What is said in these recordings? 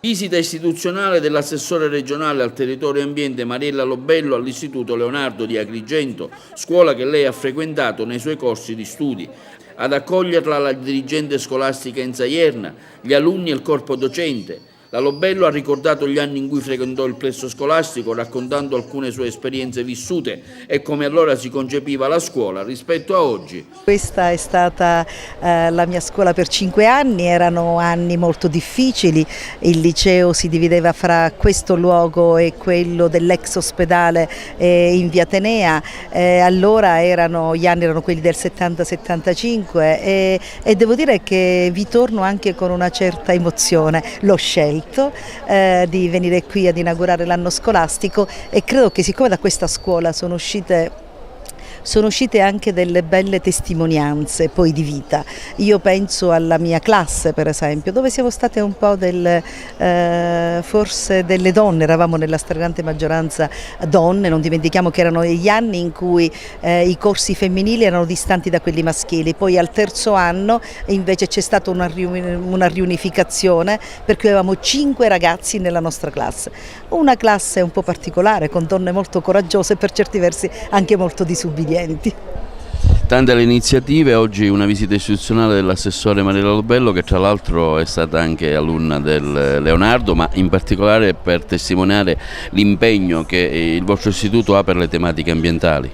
Visita istituzionale dell'assessore regionale al territorio e ambiente Mariella Lobello all'Istituto Leonardo di Agrigento, scuola che lei ha frequentato nei suoi corsi di studi. Ad accoglierla la dirigente scolastica Enza Ierna, gli alunni e il corpo docente. La Lobello ha ricordato gli anni in cui frequentò il plesso scolastico, raccontando alcune sue esperienze vissute e come allora si concepiva la scuola rispetto a oggi. Questa è stata la mia scuola per 5 anni, erano anni molto difficili, il liceo si divideva fra questo luogo e quello dell'ex ospedale in via Atenea, allora gli anni erano quelli del 70-75 e devo dire che vi torno anche con una certa emozione, l'ho scelto di venire qui ad inaugurare l'anno scolastico e credo che siccome da questa scuola sono uscite anche delle belle testimonianze poi di vita. Io penso alla mia classe per esempio, dove siamo state un po' forse delle donne, eravamo nella stragrande maggioranza donne, non dimentichiamo che erano gli anni in cui i corsi femminili erano distanti da quelli maschili, poi al terzo anno invece c'è stata una riunificazione per cui avevamo 5 ragazzi nella nostra classe, una classe un po' particolare con donne molto coraggiose e per certi versi anche molto disubbidienti. Tante le iniziative, oggi una visita istituzionale dell'assessore Mariella Lobello, che tra l'altro è stata anche alunna del Leonardo, ma in particolare per testimoniare l'impegno che il vostro istituto ha per le tematiche ambientali.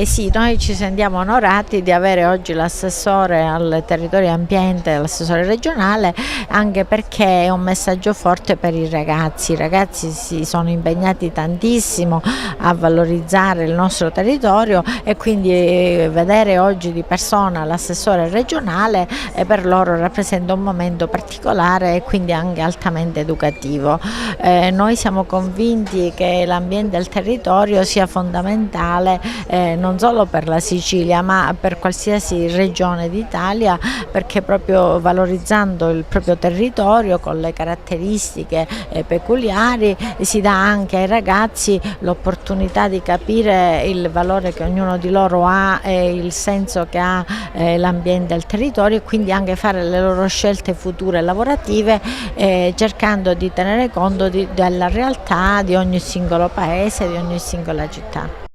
Sì, noi ci sentiamo onorati di avere oggi l'assessore al territorio e ambiente, l'assessore regionale, anche perché è un messaggio forte per i ragazzi. I ragazzi si sono impegnati tantissimo a valorizzare il nostro territorio e quindi vedere oggi di persona l'assessore regionale per loro rappresenta un momento particolare e quindi anche altamente educativo. Noi siamo convinti che l'ambiente e il territorio sia fondamentale non solo per la Sicilia ma per qualsiasi regione d'Italia, perché proprio valorizzando il proprio territorio con le caratteristiche peculiari si dà anche ai ragazzi l'opportunità di capire il valore che ognuno di loro ha e il senso che ha l'ambiente e il territorio e quindi anche fare le loro scelte future lavorative cercando di tenere conto della realtà di ogni singolo paese, di ogni singola città.